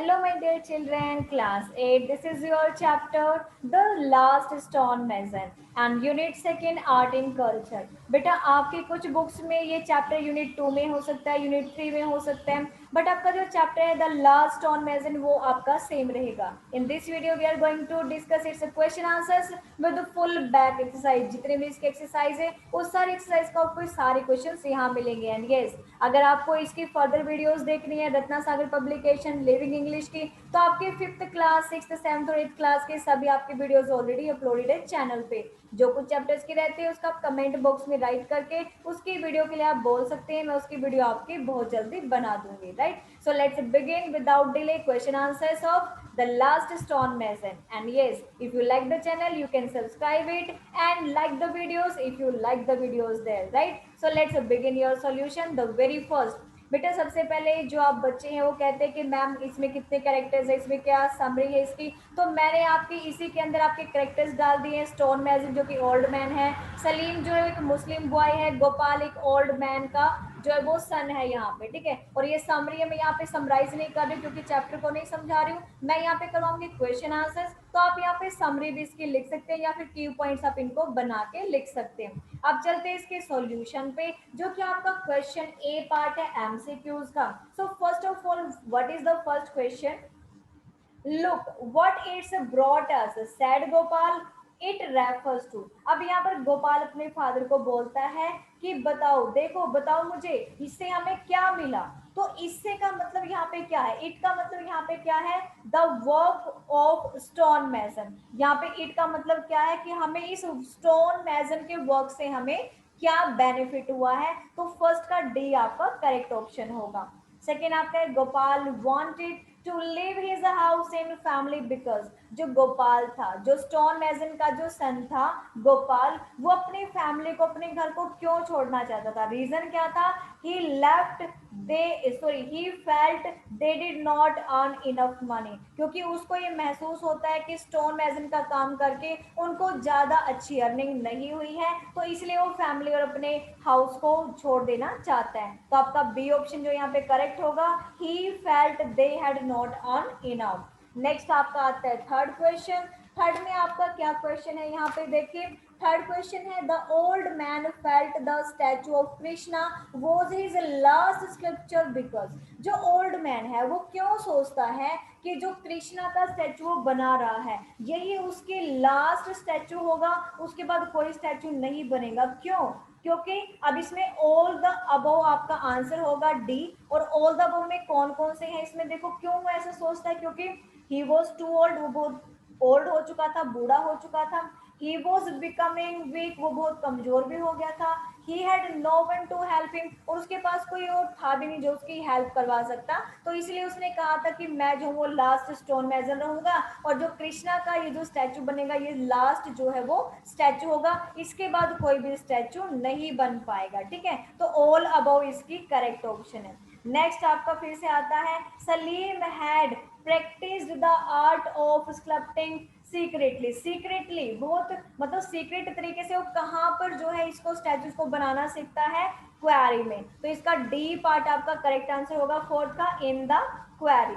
Hello, my dear children, class 8. This is your chapter, The Last Stone Mason, and Unit 2, Art and Culture. बेटा आपकी कुछ books में ये chapter unit 2 में हो सकता है, यूनिट 3 में हो सकता है, बट आपका जो चैप्टर है द लास्ट स्टोन मेसन वो आपका सेम रहेगा. In this video we are going to discuss its question answers with full back exercise. जितने भी इसके एक्सरसाइज है उस सारी एक्सरसाइज का आपको सारे क्वेश्चन यहाँ मिलेंगे. एंड यस, अगर आपको इसकी फर्दर वीडियोस देखनी है रत्ना सागर पब्लिकेशन लिविंग इंग्लिश की, तो आपके 5th क्लास 6th 7th और 8th क्लास के सभी आपके वीडियोस ऑलरेडी अपलोडेड है चैनल पे. जो कुछ चैप्टर्स की रहते हैं उसका आप कमेंट बॉक्स में राइट करके उसकी वीडियो के लिए आप बोल सकते हैं. मैं उसकी वीडियो आपकी बहुत जल्दी बना दूंगी. Right, so let's begin without delay question answers of the last stone mason. And yes, if you like the channel you can subscribe it and like the videos if you like the videos there. Right, so let's begin your solution. The very first, बेटा सबसे पहले जो आप बच्चे हैं वो कहते हैं कि मैम इसमें कितने कैरेक्टर्स है, इसमें क्या समरी है इसकी, तो मैंने आपकी इसी के अंदर आपके कैरेक्टर्स डाल दिए हैं. स्टोन मैजिक जो कि ओल्ड मैन है, सलीम जो है एक मुस्लिम बॉय है, गोपाल एक ओल्ड मैन का जो है वो सन है यहाँ पे. ठीक है, और ये समरी है, मैं यहाँ पे समराइज नहीं कर रही हूँ क्योंकि चैप्टर को नहीं समझा रही हूँ, मैं यहाँ पे करवाऊंगी क्वेश्चन आंसर्स. तो आप यहाँ पे समरी भी इसकी लिख सकते हैं या फिर की पॉइंट्स आप इनको बना के लिख सकते हैं. अब चलते हैं इसके सॉल्यूशन पे, जो कि आपका क्वेश्चन ए पार्ट है एमसीक्यूज का. So first of all, what is the first question? Look what its brought us, said Gopal, it refers to. अब यहाँ पर गोपाल अपने फादर को बोलता है कि बताओ, देखो बताओ मुझे इससे हमें क्या मिला. तो इससे का मतलब यहाँ पे क्या है? इट का मतलब यहाँ पे क्या है? द वर्क ऑफ स्टोन मैसन. यहाँ पे इट का मतलब क्या है कि हमें इस स्टोन मैसन के वर्क से हमें क्या बेनिफिट हुआ है. तो फर्स्ट का डी आपका करेक्ट ऑप्शन होगा. सेकेंड आपका है Gopal wanted to live his house in family because. जो गोपाल था, जो स्टोन मैसन का जो सन था गोपाल, वो अपनी फैमिली को, अपने घर को क्यों छोड़ना चाहता था? रीजन क्या था? He left he felt they did not earn enough money. क्योंकि उसको ये महसूस होता है कि स्टोन मैसन का काम करके उनको ज्यादा अच्छी अर्निंग नहीं हुई है, तो इसलिए वो फैमिली और अपने हाउस को छोड़ देना चाहता है. तो आपका बी ऑप्शन जो यहाँ पे करेक्ट होगा, ही felt they had not earn enough. Next आपका आता है थर्ड क्वेश्चन. थर्ड में आपका क्या क्वेश्चन है यहाँ पे देखिए. थर्ड क्वेश्चन है the old man felt the statue of Krishna was his last sculpture because. जो ओल्ड मैन है वो क्यों सोचता है कि जो कृष्णा का स्टैचू वो बना रहा है यही उसके लास्ट स्टैचू होगा, उसके बाद कोई स्टैचू नहीं बनेगा. क्यों? क्योंकि अब इसमें ऑल द अबव आपका आंसर होगा डी. और ऑल द अबव में कौन कौन से हैं इसमें देखो. क्यों वो ऐसा सोचता है? क्योंकि ही वॉज टू ओल्ड, वो बहुत ओल्ड हो चुका था, बूढ़ा हो चुका था. ही वॉज बिकमिंग वीक, वो बहुत कमजोर भी हो गया था. He had no one to help him, और उसके पास कोई और था भी नहीं जो उसकी हेल्प करवा सकता. तो इसलिए उसने कहा था कि मैं जो वो लास्ट स्टोन मेजर रहूंगा और जो कृष्णा का ये जो स्टैचू बनेगा ये लास्ट जो है वो स्टैचू होगा, इसके बाद कोई भी स्टैचू नहीं बन पाएगा. ठीक है, तो ऑल अबव इसकी करेक्ट ऑप्शन है. नेक्स्ट आपका फिर से आता है Salim had practised the art of sculpting secretly. Secretly बहुत मतलब सीक्रेट तरीके से वो कहाँ पर जो है इसको स्टैचूज को बनाना सीखता है? क्वेरी में. तो इसका डी पार्ट आपका करेक्ट आंसर होगा फोर्थ का, इन द क्वेरी.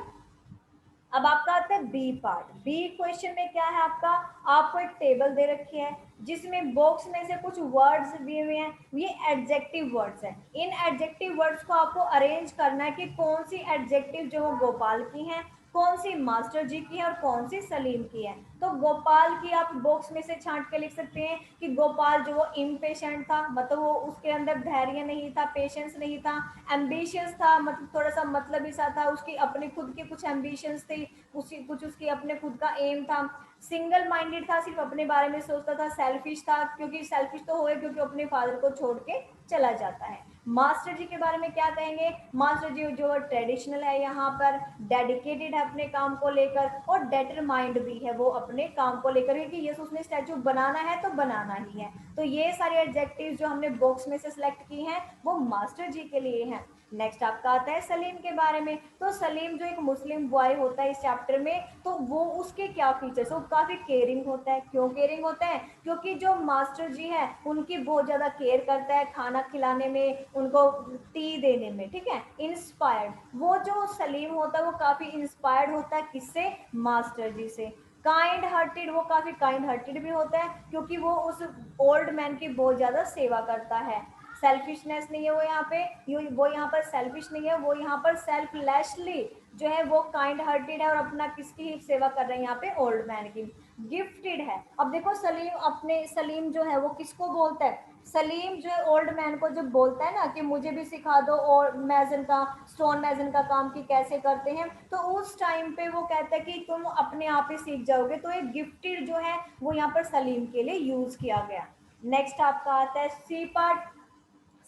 अब आपका आता है बी पार्ट. बी क्वेश्चन में क्या है आपका? आपको एक टेबल दे रखी है जिसमें बॉक्स में से कुछ वर्ड्स दिए हुए हैं, ये एडजेक्टिव वर्ड्स हैं. इन एडजेक्टिव वर्ड्स को आपको अरेंज करना है कि कौन सी एडजेक्टिव जो गोपाल की हैं, कौन सी मास्टर जी की है और कौन सी सलीम की है. तो गोपाल की आप बॉक्स में से छांट के लिख सकते हैं कि गोपाल जो वो इम्पेशेंट था, मतलब वो उसके अंदर धैर्य नहीं था, पेशेंस नहीं था. एम्बिशियस था, मतलब थोड़ा सा मतलब सा था, उसकी अपने खुद की कुछ एम्बिशंस थी, कुछ उसकी अपने खुद का एम था. सिंगल माइंडेड था, सिर्फ अपने बारे में सोचता था. सेल्फिश था, क्योंकि सेल्फिश तो होए क्योंकि अपने फादर को छोड़ के चला जाता है. मास्टर जी के बारे में क्या कहेंगे? मास्टर जी जो ट्रेडिशनल है, यहाँ पर डेडिकेटेड है अपने काम को लेकर और डेटरमाइंड भी है वो अपने काम को लेकर, क्योंकि ये उसने स्टैचू बनाना है तो बनाना ही है. तो ये सारे एडजेक्टिव जो हमने बॉक्स में से सिलेक्ट की हैं वो मास्टर जी के लिए हैं. नेक्स्ट आपका आता है सलीम के बारे में। तो सलीम जो एक मुस्लिम बॉय होता है इस चैप्टर में, तो वो उसके क्या फीचर्स, वो काफी केयरिंग होता है। क्यों केयरिंग होता है? क्योंकि जो मास्टर जी है उनकी बहुत ज्यादा केयर करता है, खाना खिलाने में, उनको टी देने में, ठीक है। इंस्पायर्ड, वो जो सलीम होता है वो काफी इंस्पायर्ड होता है, किससे? मास्टर जी से। काइंड हार्टेड, वो काफी काइंड हार्टेड भी होता है क्योंकि वो उस ओल्ड मैन की बहुत ज्यादा सेवा करता है। सेल्फिशनेस नहीं है वो यहाँ पे, वो यहाँ पर सेल्फिश नहीं है, वो यहाँ पर सेल्फलेसली जो है वो काइंड हार्टेड है और अपना किसकी ही सेवा कर रहे हैं यहाँ पे? ओल्ड मैन की। गिफ्टेड है। अब देखो सलीम अपने, सलीम जो है वो किसको बोलता है? सलीम जो है ओल्ड मैन को जब बोलता है ना कि मुझे भी सिखा दो और मैजन का, स्टोन मैजन का काम की कैसे करते हैं, तो उस टाइम पे वो कहता है कि तुम अपने आप ही सीख जाओगे। तो एक गिफ्टेड जो है वो यहाँ पर सलीम के लिए यूज किया गया। नेक्स्ट आपका आता है सी पार्ट।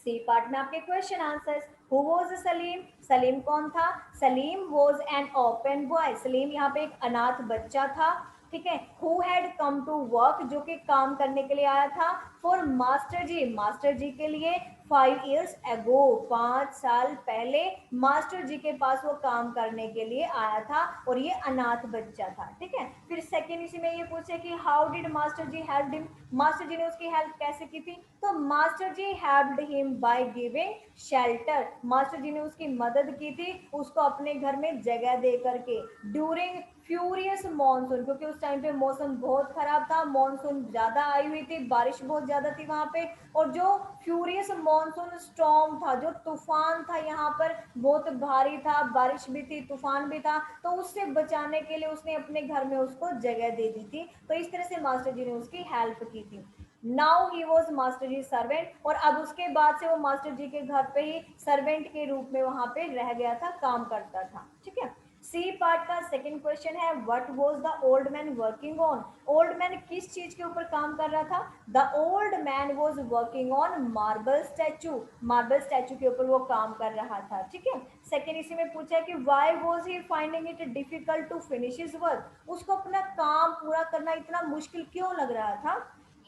सी पार्ट में आपके question answers. Who was Salim? Salim कौन था? Salim was an open boy. Salim यहाँ पे एक अनाथ बच्चा था, ठीक है। Who had come to work, जो कि काम करने के लिए आया था। For master ji, master ji के लिए। 5 years ago, 5 साल पहले मास्टर जी के पास वो काम करने के लिए आया था और ये अनाथ बच्चा था, ठीक है। फिर सेकेंड इसी में ये पूछे कि how did master ji help him, master ji ने उसकी हेल्प कैसे की थी? तो master ji helped him by giving shelter, master ji ने उसकी मदद की थी उसको अपने घर में जगह दे करके। ड्यूरिंग फ्यूरियस मॉनसून, क्योंकि उस टाइम पे मौसम बहुत खराब था, मॉनसून ज्यादा आई हुई थी, बारिश बहुत ज्यादा थी वहां पे। और जो फ्यूरियस मॉनसून स्टॉर्म था, जो तूफान था यहाँ पर बहुत भारी था, बारिश भी थी, तूफान भी था, तो उससे बचाने के लिए उसने अपने घर में उसको जगह दे दी थी। तो इस तरह से मास्टर जी ने उसकी हेल्प की थी। Now he was master ji servant, और अब उसके बाद से वो मास्टर जी के घर पे ही सर्वेंट के रूप में वहां पे रह गया था, काम करता था, ठीक है। सी पार्ट का सेकंड क्वेश्चन है what was the old man working on. Old man किस चीज के ऊपर काम कर रहा था? The old man was working on marble statue, marble statue के ऊपर वो काम कर रहा था, ठीक है। सेकंड इसी में पूछा है कि why was he finding it difficult to finish his work, उसको अपना काम पूरा करना इतना मुश्किल क्यों लग रहा था?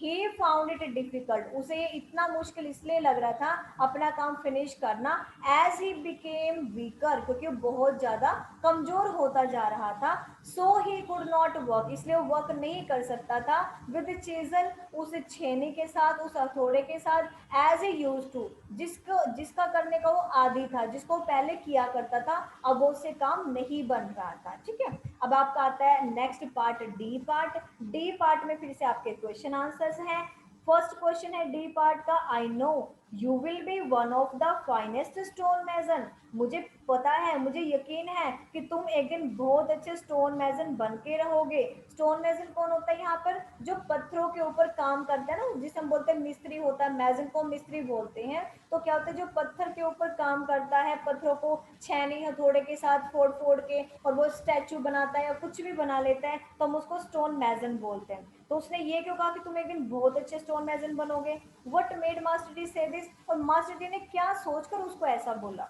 ही फाउंड इट डिफिकल्ट, उसे ये इतना मुश्किल इसलिए लग रहा था अपना काम फिनिश करना, एज ही बिकेम वीकर, क्योंकि वो बहुत ज्यादा कमजोर होता जा रहा था। सो ही कुड नॉट वर्क, इसलिए वो वर्क नहीं कर सकता था विद चीजल, उस छेनी के साथ, उस हथौड़े के साथ, एज ए यूज टू, जिसको जिसका करने का वो आदी था, जिसको पहले किया करता था, अब वो उससे काम नहीं बन रहा था, ठीक है। अब आपका आता है next part, D part. D part में फिर से आपके क्वेश्चन आंसर्स हैं। फर्स्ट क्वेश्चन है डी पार्ट का, I know you will be one of the finest stone mason, मुझे पता है, मुझे यकीन है कि तुम एक दिन बहुत अच्छे स्टोन मेजन बन के रहोगे। स्टोन मेजन कौन होता है यहाँ पर? जो पत्थरों के ऊपर काम करता है ना, जिसे हम बोलते हैं मिस्त्री होता है, मेजन को मिस्त्री बोलते हैं। तो क्या होता है, जो पत्थर के ऊपर काम करता है, पत्थरों को छेनी हथौड़े के साथ फोड़ फोड़ के और वो स्टैचू बनाता है या कुछ भी बना लेता है, तो हम उसको स्टोन मेजन बोलते हैं। तो उसने ये क्यों कहा कि तुम एक दिन बहुत अच्छे स्टोन मेजन बनोगे? व्हाट मेड मास्टर जी से दिस, और मास्टर जी ने क्या सोचकर उसको ऐसा बोला?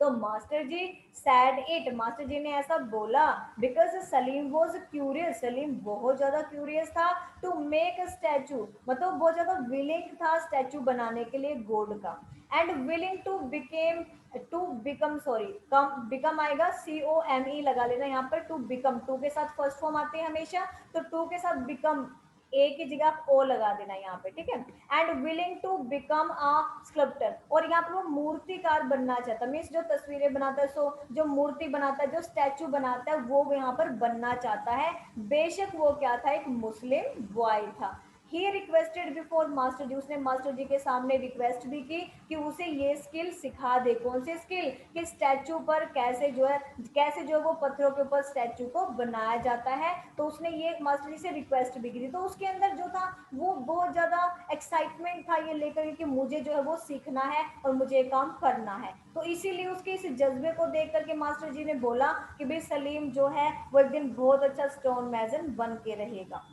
तो master ji said it, master ji ने ऐसा बोला because Salim was curious, Salim बहुत ज्यादा क्यूरियस था, टू मेक अ स्टैचू, मतलब बहुत ज्यादा विलिंग था स्टैचू बनाने के लिए गोल्ड का, and willing to became, to become, sorry come, become आएगा, COME लगा लेना यहाँ पर, टू बिकम, टू के साथ फर्स्ट फॉर्म आते हैं हमेशा, तो टू के साथ बिकम, ए की जगह ओ लगा देना यहाँ पे, ठीक है। And willing to become a sculptor, और यहाँ पर वो मूर्तिकार बनना चाहता, मीन्स जो तस्वीरें बनाता है, सो जो मूर्ति बनाता है, जो स्टैचू बनाता है, वो यहाँ पर बनना चाहता है। बेशक वो क्या था, एक मुस्लिम बॉय था। ही रिक्वेस्टेड बिफोर मास्टर जी, उसने मास्टर जी के सामने रिक्वेस्ट भी की कि उसे ये स्किल सिखा दे। कौन सी स्किल? कि स्टैचू पर कैसे जो है, कैसे जो है वो पत्थरों के ऊपर स्टैचू को बनाया जाता है, तो उसने ये मास्टर जी से रिक्वेस्ट भी की थी। तो उसके अंदर जो था वो बहुत ज्यादा एक्साइटमेंट था ये लेकर कि मुझे जो है वो सीखना है और मुझे ये काम करना है। तो इसीलिए उसके इस जज्बे को देख करके मास्टर जी ने बोला कि भाई सलीम जो है वो एक दिन बहुत अच्छा स्टोन मेजन बन के रहेगा।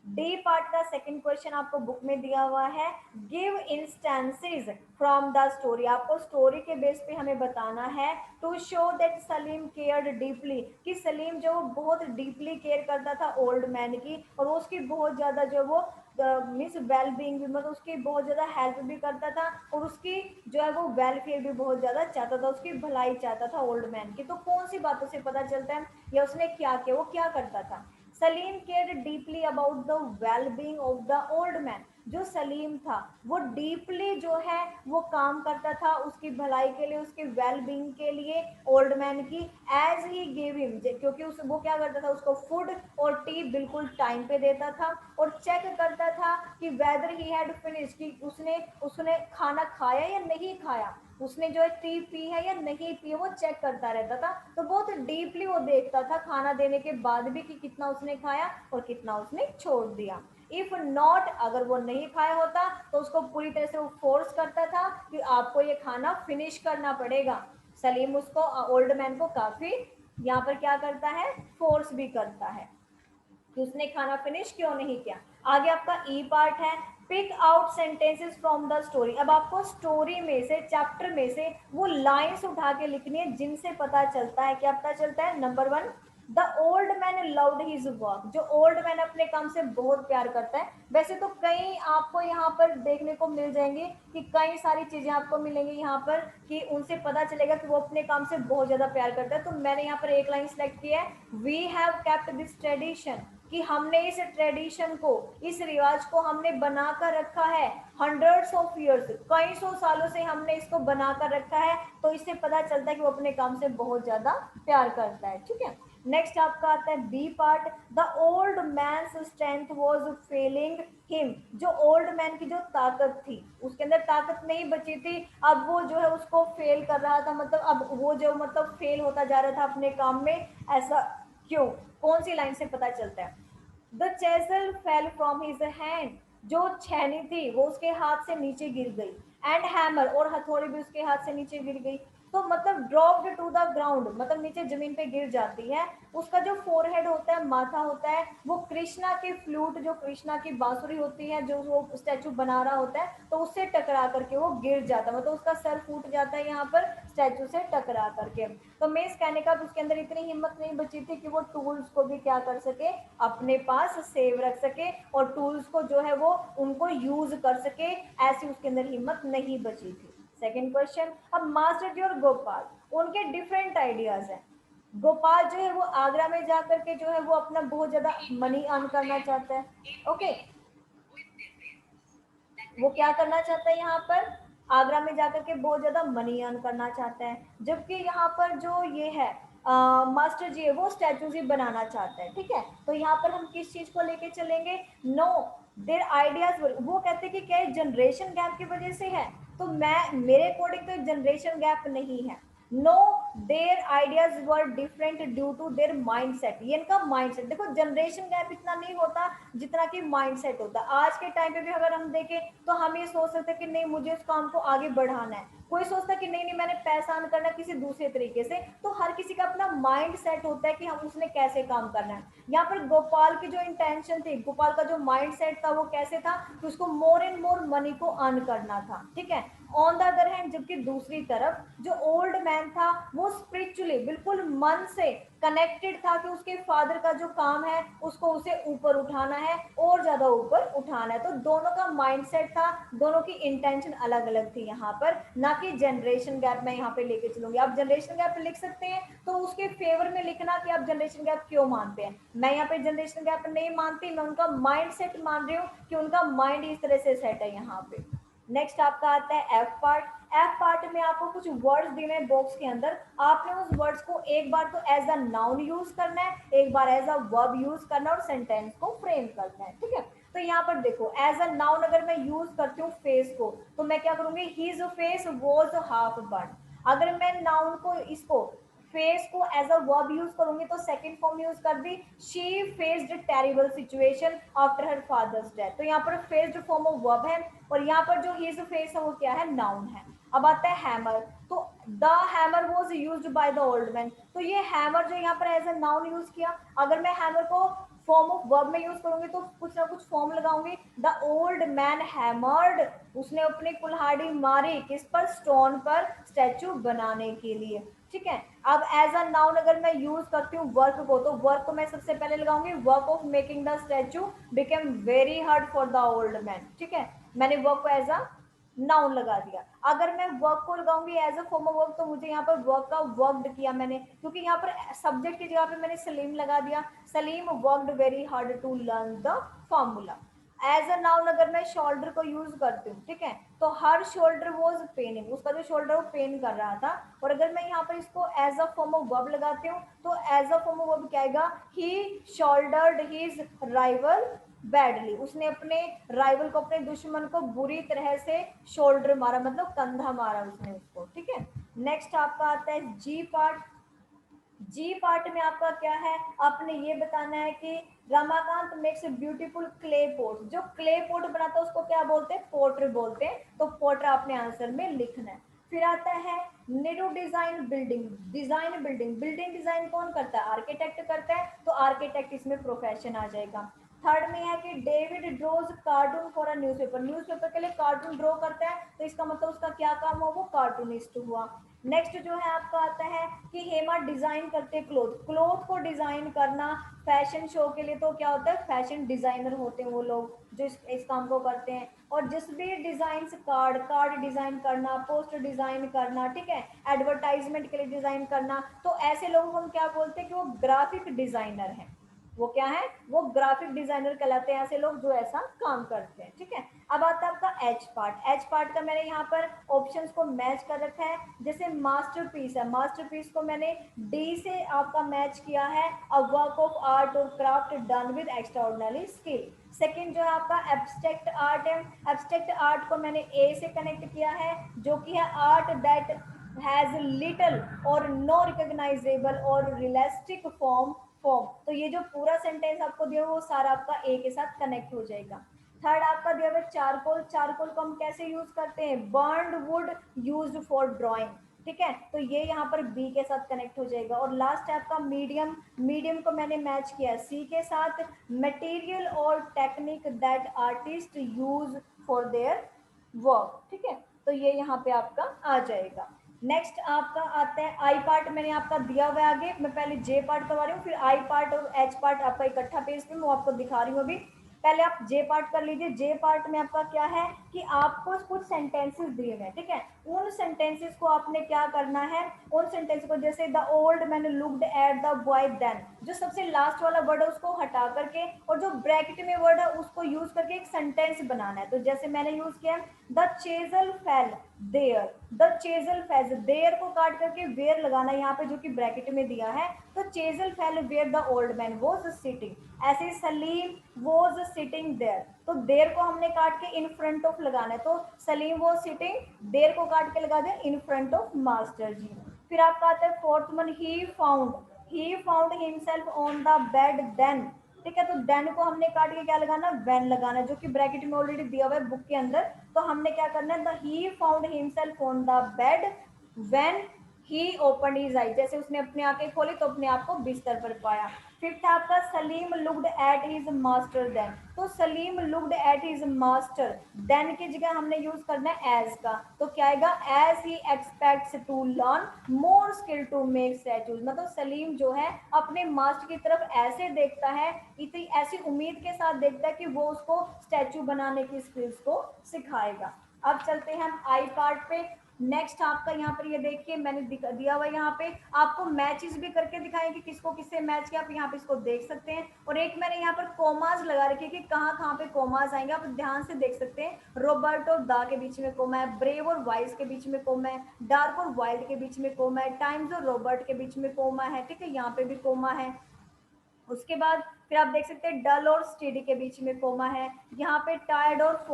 डी पार्ट का सेकंड क्वेश्चन आपको बुक में दिया हुआ है, give instances from the story, आपको स्टोरी के बेस पे हमें बताना है, to show that Salim cared deeply, कि सलीम जो बहुत डीपली केयर करता था ओल्ड मैन की, और वो उसकी बहुत ज्यादा जो वो मीन्स वेल बींग भी, मतलब उसकी बहुत ज्यादा हेल्प भी करता था और उसकी जो है वो वेलफेयर भी बहुत ज्यादा चाहता था, उसकी भलाई चाहता था ओल्ड मैन की। तो कौन सी बातों से पता चलता है या उसने क्या किया, वो क्या करता था? Salim cared deeply about the well being of the old man. जो सलीम था वो डीपली जो है वो काम करता था उसकी भलाई के लिए, उसकी वेल बींग के लिए, ओल्ड मैन की। एज ही गेव हिम, क्योंकि उस वो क्या करता था, उसको फूड और टी बिल्कुल टाइम पे देता था और चेक करता था कि वेदर ही हैड फिनिश, कि उसने उसने खाना खाया या नहीं खाया, उसने जो है टी पी है या नहीं पी है, वो चेक करता रहता था। तो बहुत डीपली वो देखता था खाना देने के बाद भी कि कितना उसने खाया और कितना उसने छोड़ दिया। इफ नॉट, अगर वो नहीं खाया होता तो उसको पूरी तरह से वो फोर्स करता था कि आपको ये खाना फिनिश करना पड़ेगा। सलीम उसको, ओल्ड मैन को काफी यहाँ पर क्या करता है, फोर्स भी करता है कि उसने खाना फिनिश क्यों नहीं किया। आगे आपका ई पार्ट है, pick out sentences from the story. अब आपको स्टोरी में से, चैप्टर में से वो लाइंस उठा के लिखनी है जिनसे पता चलता है, क्या पता चलता है? Number one, the old man loved his work. जो ओल्ड मैन अपने काम से बहुत प्यार करता है। वैसे तो कई आपको यहाँ पर देखने को मिल जाएंगे कि कई सारी चीजें आपको मिलेंगी यहाँ पर कि उनसे पता चलेगा कि वो अपने काम से बहुत ज्यादा प्यार करता है। तो मैंने यहाँ पर एक लाइन सेलेक्ट की है, we have kept this tradition, कि हमने इस ट्रेडिशन को, इस रिवाज को हमने बना कर रखा है, हंड्रेड्स ऑफ इयर्स, कई सौ सालों से हमने इसको बना कर रखा है। तो इससे पता चलता है कि वो अपने काम से बहुत ज्यादा प्यार करता है। ठीक है, नेक्स्ट आपका आता है B part, the old man strength was failing him. जो ओल्ड मैन की जो ताकत थी, उसके अंदर ताकत नहीं बची थी, अब वो जो है उसको फेल कर रहा था, मतलब अब वो जो मतलब फेल होता जा रहा था अपने काम में। ऐसा क्यों? कौन सी लाइन से पता चलता है? The chisel fell from his hand. जो छेनी थी वो उसके हाथ से नीचे गिर गई। एंड हैमर, और हथौड़ी भी उसके हाथ से नीचे गिर गई। तो मतलब ड्रॉप्ड टू द ग्राउंड, मतलब नीचे जमीन पे गिर जाती है। उसका जो फोरहेड होता है, माथा होता है, वो कृष्णा की फ्लूट, जो कृष्णा की बांसुरी होती है, जो वो स्टैचू बना रहा होता है, तो उससे टकरा करके वो गिर जाता है, मतलब उसका सर फूट जाता है यहाँ पर स्टैचू से टकरा करके। तो मीन्स कहने का उसके अंदर इतनी हिम्मत नहीं बची थी कि वो टूल्स को भी क्या कर सके, अपने पास सेव रख सके और टूल्स को जो है वो उनको यूज कर सके, ऐसी उसके अंदर हिम्मत नहीं बची थी। सेकेंड क्वेश्चन, अब मास्टर जी और गोपाल, उनके डिफरेंट आइडियाज हैं। गोपाल जो है वो आगरा में जाकर के जो है वो अपना बहुत ज्यादा मनी अर्न करना चाहता है। ओके, वो क्या करना चाहता है यहाँ पर, आगरा में जाकर के बहुत ज्यादा मनी अर्न करना चाहता है। जबकि यहाँ पर जो ये है मास्टर जी है, वो स्टैचूज ही बनाना चाहता है। ठीक है, तो यहाँ पर हम किस चीज को लेके चलेंगे? नो, देर आइडियाज, वो कहते हैं कि क्या जनरेशन गैप की वजह से है? तो मैं, मेरे अकॉर्डिंग तो जनरेशन गैप नहीं है। No, their ideas were different due to their mindset. ये इनका माइंडसेट, देखो जनरेशन गैप इतना नहीं होता जितना कि माइंडसेट होता है। आज के टाइम पे भी अगर हम देखें तो हम ये सोच सकते हैं कि नहीं मुझे उस काम को आगे बढ़ाना है, कोई सोचता है कि नहीं नहीं मैंने पैसा अर्न करना है किसी दूसरे तरीके से। तो हर किसी का अपना माइंड सेट होता है कि हम उसने कैसे काम करना है। यहाँ पर गोपाल की जो इंटेंशन थी, गोपाल का जो माइंड सेट था वो कैसे था कि उसको मोर एंड मोर मनी को अर्न करना था। ठीक है, ऑन द अदर हैंड जबकि दूसरी तरफ जो ओल्ड मैन था वो स्पिरिचुअली बिल्कुल मन से कनेक्टेड था कि उसके फादर का जो काम है उसको उसे ऊपर उठाना है और ज्यादा ऊपर उठाना है। तो दोनों का माइंडसेट था, दोनों की इंटेंशन अलग अलग थी यहाँ पर, ना कि जनरेशन गैप मैं यहाँ पे लेके चलूंगी। आप जनरेशन गैप लिख सकते हैं तो उसके फेवर में लिखना कि आप जनरेशन गैप क्यों मानते हैं। मैं यहाँ पे जनरेशन गैप नहीं मानती, मैं उनका माइंड सेट मान रही हूँ कि उनका माइंड इस तरह से सेट है यहाँ पे। नेक्स्ट आपका आता है एफ पार्ट। एफ पार्ट में आपको कुछ वर्ड्स दिए हैं बॉक्स के अंदर, आपने उस वर्ड्स को एक बार तो एज अ नाउन यूज करना है, एक बार एज अ वर्ब यूज करना है और सेंटेंस को फ्रेम करना है। ठीक है, तो यहाँ पर देखो एज अ नाउन अगर मैं यूज करती हूँ फेस को, तो मैं क्या करूंगी, his face was half burn. अगर मैं नाउन को, इसको फेस को एज अ वर्ब यूज करूंगी तो सेकंड फॉर्म यूज कर दी, she faced terrible situation after her father's death. तो यहाँ पर फेस्ड फॉर्म ऑफ वर्ब है और यहाँ पर जो हिज फेस है वो क्या है, नाउन है। अब आता है हैमर, तो the hammer was use by the old man. तो ये हैमर जो यहाँ पर एज अ नाउन यूज किया, अगर मैं हैमर को फॉर्म ऑफ वर्ब में यूज करूंगी तो कुछ ना कुछ फॉर्म लगाऊंगी, द ओल्ड मैन हैमर्ड, उसने अपनी कुल्हाड़ी मारी किस पर, स्टोन पर, स्टैचू बनाने के लिए। ठीक है। अब एज अ नाउन अगर मैं यूज करती हूँ वर्क को, तो वर्क को मैं सबसे पहले लगाऊंगी, work of making the statue became very hard for the old man, ठीक है, मैंने वर्क को एज अ नाउन लगा दिया। अगर मैं वर्क को लगाऊंगी as a form of work, तो मुझे यहाँ पर वर्क का वर्कड किया मैंने, क्योंकि यहाँ पर सब्जेक्ट की जगह पे मैंने सलीम लगा दिया, Salim worked very hard to learn the formula. As a noun अगर मैं शोल्डर को यूज करती हूँ, ठीक है, तो हर शोल्डर वॉज पेनिंग, उसका जो शोल्डर वो पेन कर रहा था। और अगर मैं यहाँ पर इसको as a form of verb लगाती हूँ, तो as a form of verb क्या आएगा, he shouldered his rival badly, उसने अपने राइवल को, अपने दुश्मन को बुरी तरह से शोल्डर मारा, मतलब कंधा मारा उसने उसको, ठीक है। नेक्स्ट आपका आता है जी पार्ट। जी पार्ट में आपका क्या है, आपने ये बताना है कि Ramakant makes beautiful clay pot, जो क्ले पोट बनाता है उसको क्या बोलते हैं, पोटर बोलते हैं, तो पोटर आपने आंसर में लिखना है। फिर आता है निरू design building, design building, building design कौन करता है, आर्किटेक्ट करता है, तो आर्किटेक्ट इसमें प्रोफेशन आ जाएगा। थर्ड में है कि David draws cartoon for a newspaper, newspaper के लिए कार्टून ड्रॉ करता है, तो इसका मतलब उसका क्या काम हुआ, वो कार्टूनिस्ट हुआ। नेक्स्ट जो है आपका आता है कि हेमा डिजाइन करते क्लोथ, क्लोथ को डिजाइन करना फैशन शो के लिए, तो क्या होता है, फैशन डिजाइनर होते हैं वो लोग जो इस काम को करते हैं। और जिस भी डिजाइन, कार्ड, कार्ड डिजाइन करना, पोस्टर डिजाइन करना, ठीक है, एडवर्टाइजमेंट के लिए डिजाइन करना, तो ऐसे लोगों को हम क्या बोलते हैं कि वो ग्राफिक डिजाइनर है, वो क्या है, वो ग्राफिक डिजाइनर कहलाते हैं ऐसे लोग जो ऐसा काम करते हैं, ठीक है। अब आता है आपका एच पार्ट, एच पार्ट का मैंने यहाँ पर ऑप्शंस को मैच कर रखा है, जैसे मास्टरपीस है, मास्टरपीस को मैंने डी से आपका मैच किया है, अ वर्क ऑफ आर्ट और craft done with extraordinary skill. Second जो है आपका एब्स्ट्रैक्ट आर्ट है, एब्स्ट्रैक्ट आर्ट को मैंने ए से कनेक्ट किया है, जो कि है आर्ट दैट हैज लिटल और नो रिकॉग्नाइजेबल और रियलिस्टिक फॉर्म, तो ये जो पूरा सेंटेंस आपको दिया हुआ वो सारा आपका ए के साथ कनेक्ट हो जाएगा। थर्ड आपका दिया हुआ चारकोल, चारकोल को हम कैसे यूज करते हैं, burned would used for drawing, ठीक है, तो ये यहाँ पर बी के साथ कनेक्ट हो जाएगा। और लास्ट है आपका मीडियम, मीडियम को मैंने मैच किया सी के साथ, मटेरियल और technique that artist use for their work, ठीक है, तो ये यहाँ पे आपका आ जाएगा। नेक्स्ट आपका आता है आई पार्ट, मैंने आपका दिया हुआ है आगे, मैं पहले जे पार्ट करवा रही हूँ, फिर आई पार्ट और एच पार्ट आपका इकट्ठा पेज पे मैं आपको दिखा रही हूँ अभी। पहले आप जे पार्ट कर लीजिए। जे पार्ट में आपका क्या है कि आपको कुछ सेंटेंसेस दिए गए, ठीक है, उन सेंटेंसेस को आपने क्या करना है, उन सेंटेंस को, जैसे the old man looked at the boy then, जो सबसे लास्ट वाला वर्ड है उसको हटा करके और जो ब्रैकेट में वर्ड है उसको यूज करके एक सेंटेंस बनाना है। तो जैसे मैंने यूज किया the chisel fell there, the chisel fell, there को काट करके वेयर लगाना है यहाँ पे जो कि ब्रैकेट में दिया है, तो chisel fell where the old man was sitting, ऐसे सलीम वॉज सिटिंग देयर, तो देयर को हमने काट के इन फ्रंट ऑफ लगाना है, तो सलीम वॉज सिटिंग, देयर को काट के लगा दिया in front of master ji. फिर आपका आता है fourth one, he found himself on the bed then, ठीक है, तो देन को हमने काट के क्या लगाना, व्हेन लगाना, जो कि ब्रैकेट में ऑलरेडी दिया हुआ है बुक के अंदर, तो हमने क्या करना है, the he found himself on the bed when he open his eye, जैसे उसने अपनी आंखें खोली तो अपने आप को बिस्तर पर पाया। फिफ्थ आपका Salim looked at his master then, तो Salim looked at his master, then की जगह हमने यूज करना है एज का, तो क्या आएगा, as he expects to learn more skill to make statues, मतलब सलीम जो है अपने मास्टर की तरफ ऐसे देखता है, इतनी ऐसी उम्मीद के साथ देखता है कि वो उसको स्टैचू बनाने की स्किल्स को सिखाएगा। अब चलते हैं हम आई पार्ट पे। नेक्स्ट आपका यहाँ पर ये देखिए मैंने दिया हुआ यहाँ पे आपको मैचेस भी करके दिखाएं कि किसको किससे मैच किया, आप यहाँ पे इसको देख सकते हैं। और एक मैंने यहाँ पर कोमाज लगा रखे कि कहाँ कहाँ पे कोमाज आएंगे, आप ध्यान से देख सकते हैं। रोबर्ट और दा के बीच में कोमा है, ब्रेव और वाइस के बीच में कोमा है, डार्क और वाइल्ड के बीच में कोमा है, टाइम्स और रॉबर्ट के बीच में कोमा है, ठीक है, यहाँ पे भी कोमा है। उसके बाद फिर आप देख सकते हैं डल और स्टेडी के बीच में कोमा है, यहाँ पे टायर्ड और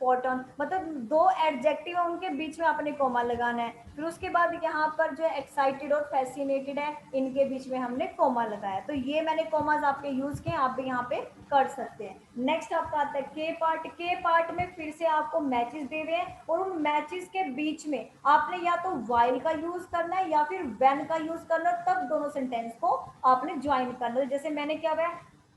फोर्टन, मतलब दो एडजेक्टिव है उनके बीच में आपने कोमा लगाना है। फिर उसके बाद यहाँ पर जो है एक्साइटेड और फैसिनेटेड है, इनके बीच में हमने कोमा लगाया। तो ये मैंने कोमाज आपके यूज किए, आप भी यहाँ पे कर सकते हैं। नेक्स्ट आपका आता है के पार्ट, के पार्ट में फिर से आपको मैचेस दे रहे हैं और उन मैचेस के बीच में आपने या तो वाइल का यूज करना है या फिर व्हेन का यूज करना है, तब दोनों सेंटेंस को आपने ज्वाइन करना है। जैसे मैंने क्या हुआ,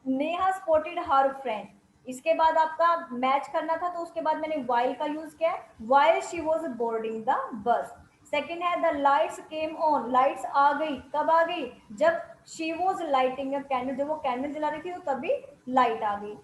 नेहा स्पॉटेड हर फ्रेंड, इसके बाद आपका मैच करना था तो उसके बाद मैंने वाइल का यूज किया, while she was boarding the bus. Second है the lights came on, lights आ गई, कब आ गई, जब she was lighting a candle, जब वो कैंडल जला रही थी तो तभी लाइट आ गई।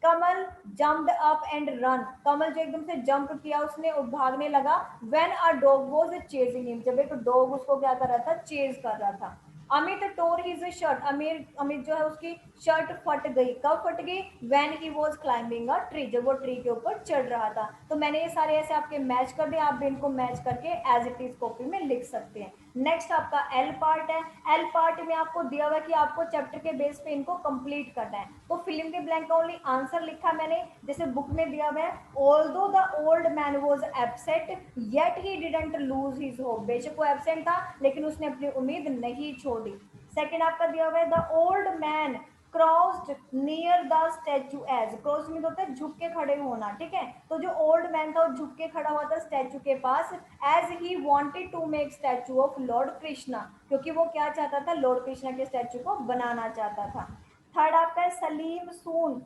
कमल जम्प्ड अप एंड रन, कमल जो एकदम से जंप किया उसने और भागने लगा। When a dog was chasing him, जब एक डॉग उसको क्या कर रहा था, चेज कर रहा था। अमित टोर हिज शर्ट, अमित जो है उसकी शर्ट फट गई, कब फट गई, when he was climbing a tree, जब वो ट्री के ऊपर चढ़ रहा था। तो मैंने ये सारे ऐसे आपके मैच कर दिए, आप भी इनको मैच करके एज इट इज कॉपी में लिख सकते हैं। नेक्स्ट आपका एल पार्ट है। एल पार्ट में आपको दिया हुआ है कि आपको चैप्टर के बेस पे इनको कंप्लीट करना है। तो फिल्म के ब्लैंक का ओनली आंसर लिखा मैंने, जैसे बुक में दिया हुआ है, although the old man was absent yet he didn't lose his hope, बेशक वो एब्सेंट था लेकिन उसने अपनी उम्मीद नहीं छोड़ी। सेकंड आपका दिया हुआ है the old man crossed near the statue as, cross mean होता है झुक के खड़े होना, ठीक है। तो जो ओल्ड मैन था वो झुक के खड़ा हुआ था स्टैचू के पास, as he wanted to make statue of lord Krishna, क्योंकि वो क्या चाहता था, लॉर्ड कृष्णा के स्टैचू को बनाना चाहता था। थर्ड आपका है Salim soon,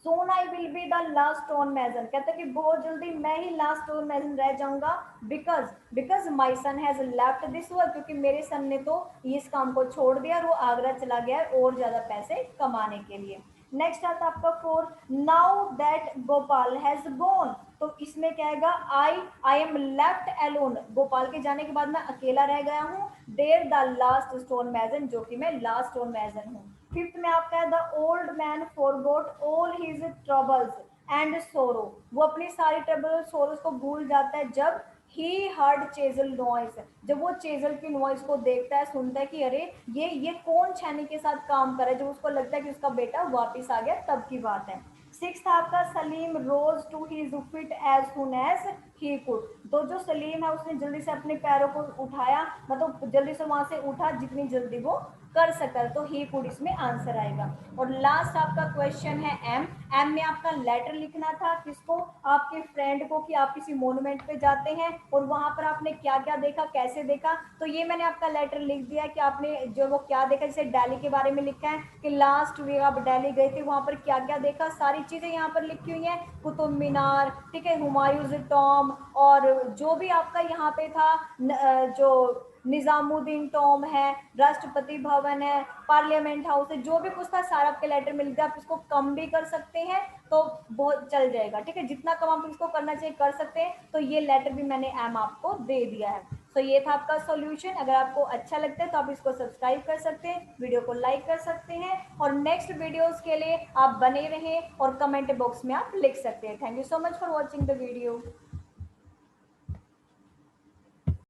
soon I will be the last stone mason, कहते हैं कि बहुत जल्दी मैं ही लास्ट स्टोन मैजन रह जाऊंगा। Because because my son has left this work, क्योंकि मेरे सन ने तो इस काम को छोड़ दिया और वो आगरा चला गया है और ज्यादा पैसे कमाने के लिए। नेक्स्ट आता है आपका four, now that Gopal has gone, तो इसमें क्या आएगा, I am left alone, Gopal के जाने के बाद मैं अकेला रह गया हूँ। There the last stone mason, जो कि मैं लास्ट स्टोन मैजन हूँ। फिफ्थ में आपका है the old man forgot all his troubles and सोरो, वो अपनी सारी ट्रबल और सोरोस को भूल जाता है जब ही हर्ड चेजल नॉइस, जब वो चेजल की नॉइस को देखता है, सुनता है कि अरे ये कौन छैनी के साथ काम कर रहा है, जब उसको लगता है कि उसका बेटा वापिस आ गया तब की बात है। सिक्स आपका Salim rose to his feet as soon as he could, तो जो सलीम है उसने जल्दी से अपने पैरों को उठाया, मतलब जल्दी से वहां से उठा जितनी जल्दी वो कर सकता है, तो ही कुड इसमें आंसर आएगा। और लास्ट आपका क्वेश्चन है एम, एम में आपका लेटर लिखना था किसको, आपके फ्रेंड को, कि आप किसी मोन्यूमेंट पे जाते हैं और वहां पर आपने क्या क्या देखा, कैसे देखा। तो ये मैंने आपका लेटर लिख दिया कि आपने जो वो क्या देखा, जैसे दिल्ली के बारे में लिखा है कि लास्ट वीक आप दिल्ली गए थे, वहां पर क्या क्या देखा, सारी चीजें यहाँ पर लिखी हुई हैं, कुतुब मीनार, ठीक है, हुमायूंस टॉम, और जो भी आपका यहाँ पे था जो निजामुद्दीन टॉम है, राष्ट्रपति भवन है, पार्लियामेंट हाउस है, जो भी कुछ था सारा आपके लेटर मिल गया। आप इसको कम भी कर सकते हैं तो बहुत चल जाएगा, ठीक है, जितना कम आप इसको करना चाहिए कर सकते हैं। तो ये लेटर भी मैंने एम आपको दे दिया है। तो ये था आपका सॉल्यूशन। अगर आपको अच्छा लगता है तो आप इसको सब्सक्राइब कर सकते हैं, वीडियो को लाइक कर सकते हैं, और नेक्स्ट वीडियोस के लिए आप बने रहें और कमेंट बॉक्स में आप लिख सकते हैं। Thank you so much for watching the video.